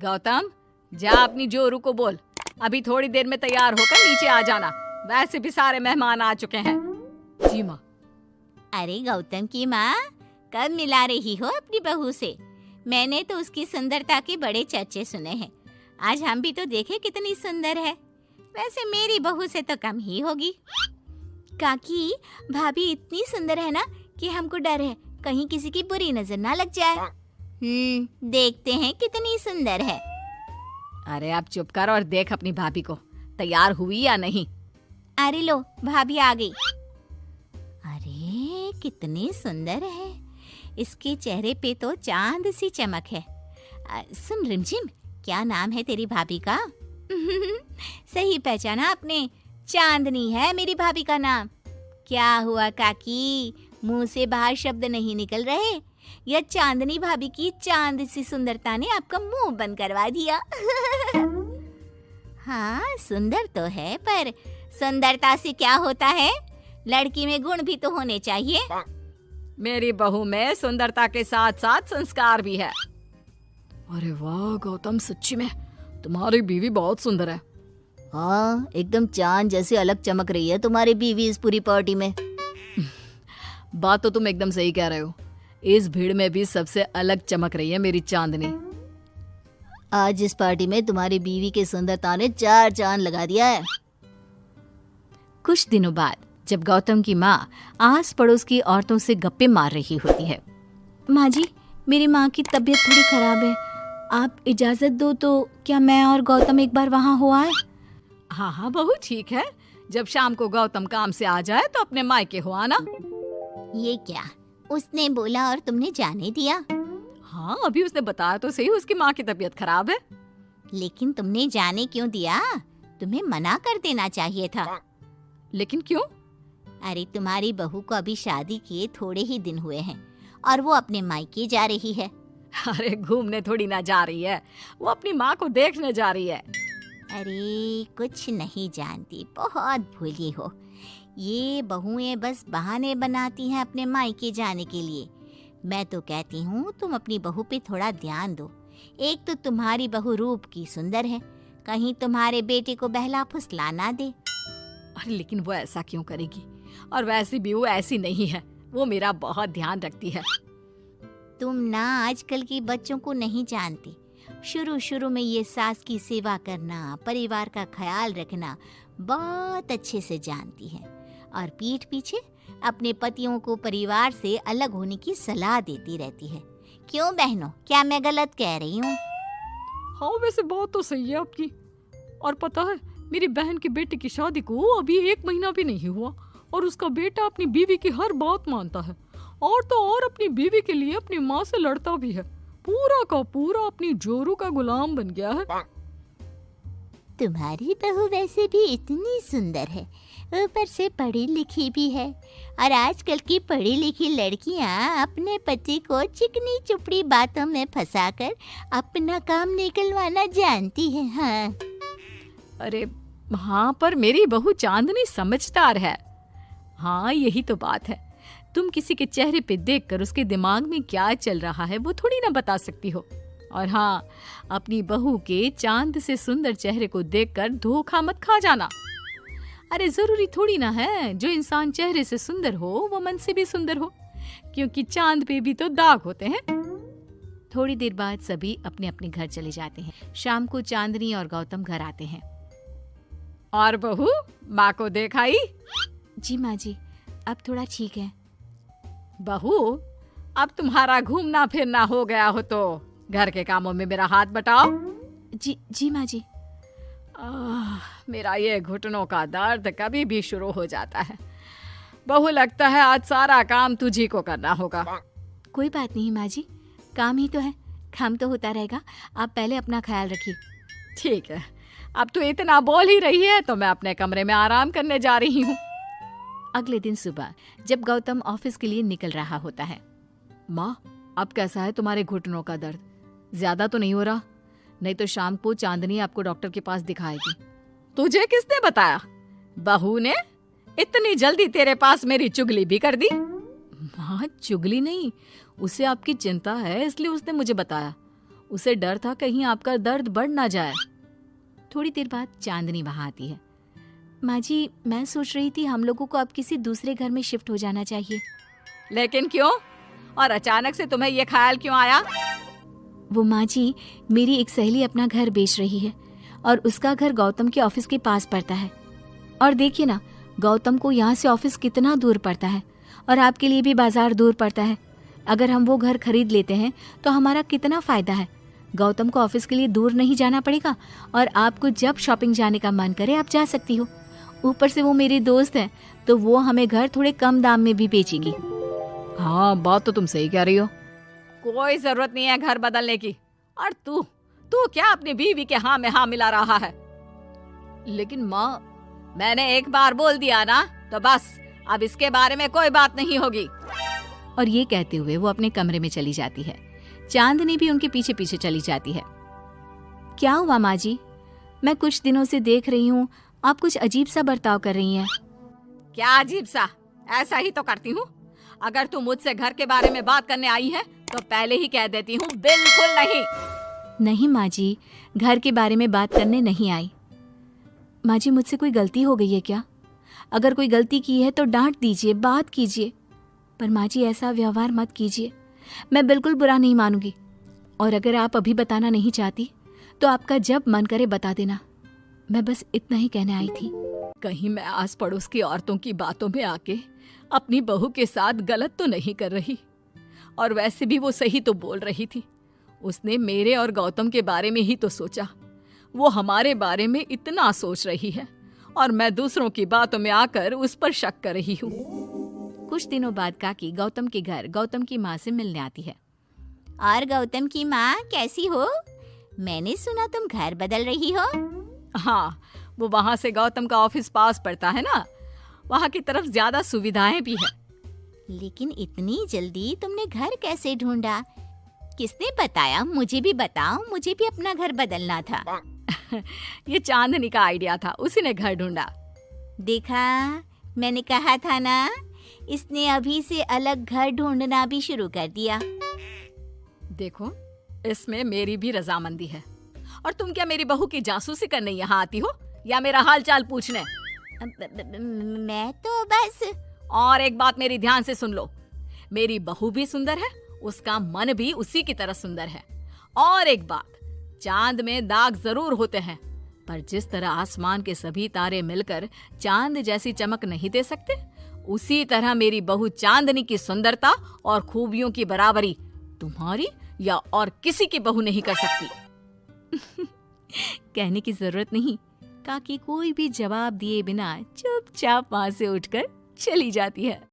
गौतम, जा अपनी जोरू को बोल, अभी थोड़ी देर में तैयार होकर नीचे आ जाना। वैसे भी सारे मेहमान आ चुके हैं। जी माँ। अरे गौतम की माँ, कब मिला रही हो अपनी बहू से? मैंने तो उसकी सुंदरता के बड़े चर्चे सुने हैं। आज हम भी तो देखे कितनी सुंदर है। वैसे मेरी बहू से तो कम ही होगी। काकी, भाभी इतनी सुंदर है ना कि हमको डर है कहीं किसी की बुरी नजर ना लग जाए। देखते हैं कितनी सुंदर है। अरे आप चुप कर और देख अपनी भाभी को, तैयार हुई या नहीं। अरे लो, भाभी आ गई। अरे कितनी सुंदर है, इसके चेहरे पे तो चांद सी चमक है। सुन रिमझिम, क्या नाम है तेरी भाभी का? सही पहचाना आपने, चांदनी है मेरी भाभी का नाम। क्या हुआ काकी, मुंह से बाहर शब्द नहीं निकल रहे? या चांदनी भाभी की चांद सी सुंदरता ने आपका मुंह बंद करवा दिया? हाँ सुंदर तो है, पर सुंदरता से क्या होता है? लड़की में गुण भी तो होने चाहिए। मेरी बहू में सुंदरता के साथ साथ संस्कार भी है। अरे वाह गौतम, सच्ची में तुम्हारी बीवी बहुत सुंदर है। हाँ, एकदम चांद जैसे अलग चमक रही है तुम्हारी बीवी इस पूरी पार्टी में। बात तो तुम एकदम सही कह रहे हो। इस भीड़ में भी सबसे अलग चमक रही है मेरी चांदनी। आज इस पार्टी में तुम्हारी बीवी की सुंदरता ने 4 चांद लगा दिया है। कुछ दिनों बाद जब गौतम की माँ आस पड़ोस की औरतों से गप्पे मार रही होती है। माँ जी, मेरी माँ की तबीयत थोड़ी खराब है, आप इजाजत दो तो क्या मैं और गौतम एक बार वहाँ हो आए? हाँ हाँ बहू, ठीक है। जब शाम को गौतम काम से आ जाए तो अपने मायके हो आना। ये क्या, उसने बोला और तुमने जाने दिया? हाँ, अभी उसने बताया तो सही, उसकी माँ की तबीयत खराब है। लेकिन तुमने जाने क्यों दिया? तुम्हें मना कर देना चाहिए था। लेकिन क्यों? अरे तुम्हारी बहू को अभी शादी किए थोड़े ही दिन हुए हैं और वो अपने मायके जा रही है। अरे घूमने थोड़ी ना जा रही है, वो अपनी माँ को देखने जा रही है। अरे कुछ नहीं जानती, बहुत भोली हो। ये बहुएं बस बहाने बनाती हैं अपने मायके जाने के लिए। मैं तो कहती हूँ तुम अपनी बहू पे थोड़ा ध्यान दो। एक तो तुम्हारी बहू रूप की सुंदर है, कहीं तुम्हारे बेटे को बहला फुसला ना दे। अरे लेकिन वो ऐसा क्यों करेगी? और वैसे भी वो ऐसी नहीं है, वो मेरा बहुत ध्यान रखती है। तुम ना आजकल के बच्चों को नहीं जानती। शुरू शुरू में ये सास की सेवा करना, परिवार का ख्याल रखना बहुत अच्छे से जानती है और पीठ पीछे अपने पतियों को परिवार से अलग होने की सलाह देती रहती है। क्यों बहनों, क्या मैं गलत कह रही हूँ? हाँ वैसे बात तो सही है आपकी। और पता है, मेरी बहन की बेटी की शादी को अभी 1 महीना भी नहीं हुआ और उसका बेटा अपनी बीवी की हर बात मानता है। और तो और अपनी बीवी के लिए अपनी माँ से लड़ता भी है। पूरा का पूरा अपनी जोरू का गुलाम बन गया है। तुम्हारी बहू वैसे भी इतनी सुंदर है, ऊपर से पढ़ी लिखी भी है। और आजकल की पढ़ी लिखी लड़कियां अपने पति को चिकनी चुपड़ी बातों में फंसाकर अपना काम निकलवाना जानती है। हाँ अरे हाँ, पर मेरी बहू चांदनी समझदार है। हाँ यही तो बात है। तुम किसी के चेहरे पे देखकर उसके दिमाग में क्या चल रहा है वो थोड़ी ना बता सकती हो। और हाँ, अपनी बहू के चांद से सुंदर चेहरे को देखकर धोखा मत खा जाना। अरे जरूरी थोड़ी ना है जो इंसान चेहरे से सुंदर हो वो मन से भी सुंदर हो, क्योंकि चांद पे भी तो दाग होते हैं। थोड़ी देर बाद सभी अपने अपने घर चले जाते हैं। शाम को चांदनी और गौतम घर आते हैं। और बहू, माँ को देखाई? जी माँ जी, अब थोड़ा ठीक है। बहू, अब तुम्हारा घूमना फिरना हो गया हो तो घर के कामों में मेरा हाथ बटाओ। जी माँ जी। मेरा ये घुटनों का दर्द कभी भी शुरू हो जाता है। बहू, लगता है आज सारा काम तुझी को करना होगा। कोई बात नहीं माँ जी, काम ही तो है, काम तो होता रहेगा। आप पहले अपना ख्याल रखिए। ठीक है, अब तो इतना बोल ही रही है तो मैं अपने कमरे में आराम करने जा रही हूँ। अगले दिन सुबह जब गौतम ऑफिस के लिए निकल रहा होता है। माँ, अब कैसा है तुम्हारे घुटनों का दर्द? ज्यादा तो नहीं हो रहा? नहीं तो शाम को चांदनी आपको डॉक्टर के पास दिखाएगी। तुझे किसने बताया? बहू ने इतनी जल्दी तेरे पास मेरी चुगली भी कर दी? माँ, चुगली नहीं, उसे आपकी चिंता है इसलिए उसने मुझे बताया। उसे डर था कहीं आपका दर्द बढ़ ना जाए। थोड़ी देर बाद चांदनी वहां आती है। माँ जी, मैं सोच रही थी हम लोगों को अब किसी दूसरे घर में शिफ्ट हो जाना चाहिए। लेकिन क्यों? और अचानक से तुम्हें ये ख्याल क्यों आया? वो माँ जी, मेरी एक सहेली अपना घर बेच रही है और उसका घर गौतम के ऑफिस के पास पड़ता है। और देखिए ना, गौतम को यहाँ से ऑफिस कितना दूर पड़ता है और आपके लिए भी बाजार दूर पड़ता है। अगर हम वो घर खरीद लेते हैं तो हमारा कितना फायदा है। गौतम को ऑफिस के लिए दूर नहीं जाना पड़ेगा और आपको जब शॉपिंग जाने का मन करे आप जा सकती हो। ऊपर से वो मेरी दोस्त है तो वो हमें घर थोड़े कम दाम में भी बेचेगी। हाँ, बात तो तुम सही कह रही हो। कोई जरूरत नहीं है घर बदलने की। और तू क्या अपनी बीवी के हाँ में हाँ मिला रहा है? लेकिन माँ, मैंने एक बार बोल दिया ना, तो बस अब इसके बारे में कोई बात नहीं होगी। और ये कहते हुए वो अपने कमरे में चली जाती है। चांदनी भी उनके पीछे पीछे चली जाती है। क्या हुआ माँ जी? मैं कुछ दिनों से देख रही हूँ आप कुछ अजीब सा बर्ताव कर रही हैं। क्या अजीब सा? ऐसा ही तो करती हूँ। अगर तू मुझसे घर के बारे में बात करने आई है तो पहले ही कह देती हूँ, बिल्कुल नहीं। नहीं माँ जी, घर के बारे में बात करने नहीं आई। माँ जी, मुझसे कोई गलती हो गई है क्या? अगर कोई गलती की है तो डांट दीजिए, बात कीजिए। पर माँ जी, ऐसा व्यवहार मत कीजिए। मैं बिल्कुल बुरा नहीं मानूंगी। और अगर आप अभी बताना नहीं चाहती तो आपका जब मन करे बता देना। मैं बस इतना ही कहने आई थी। कहीं मैं आस पड़ोस की औरतों की बातों में आके अपनी बहू के साथ गलत तो नहीं कर रही? और वैसे भी वो सही तो बोल रही थी। उसने मेरे और गौतम के बारे में ही तो सोचा। वो हमारे बारे में इतना सोच रही है और मैं दूसरों की बातों में आकर उस पर शक कर रही हूँ। कुछ दिनों बाद काकी गौतम के घर गौतम की माँ से मिलने आती है। और गौतम की माँ, कैसी हो? मैंने सुना तुम घर बदल रही हो। हाँ, वो वहाँ से गौतम का ऑफिस पास पड़ता है ना, वहाँ की तरफ ज्यादा सुविधाएं भी है। लेकिन इतनी जल्दी तुमने घर कैसे ढूंढा? किसने बताया? मुझे भी बताओ, मुझे भी अपना घर बदलना था। ये चांदनी का आइडिया था, उसी ने घर ढूंढा। देखा, मैंने कहा था ना, इसने अभी से अलग घर ढूंढना भी शुरू कर दिया। देखो, इसमें मेरी भी रजामंदी है। और तुम क्या मेरी बहू की जासूसी करने यहाँ आती हो या मेरा हाल चाल पूछने? मैं तो बस। और एक बात मेरी ध्यान से सुन लो, मेरी बहू भी सुंदर है, उसका मन भी उसी की तरह सुंदर है। और एक बात, चांद में दाग जरूर होते हैं, पर जिस तरह आसमान के सभी तारे मिलकर चांद जैसी चमक नहीं दे सकते, उसी तरह मेरी बहू चांदनी की सुंदरता और खूबियों की बराबरी तुम्हारी या और किसी की बहू नहीं कर सकती। कहने की जरूरत नहीं। काकी कोई भी जवाब दिए बिना चुपचाप वहां से उठकर चली जाती है।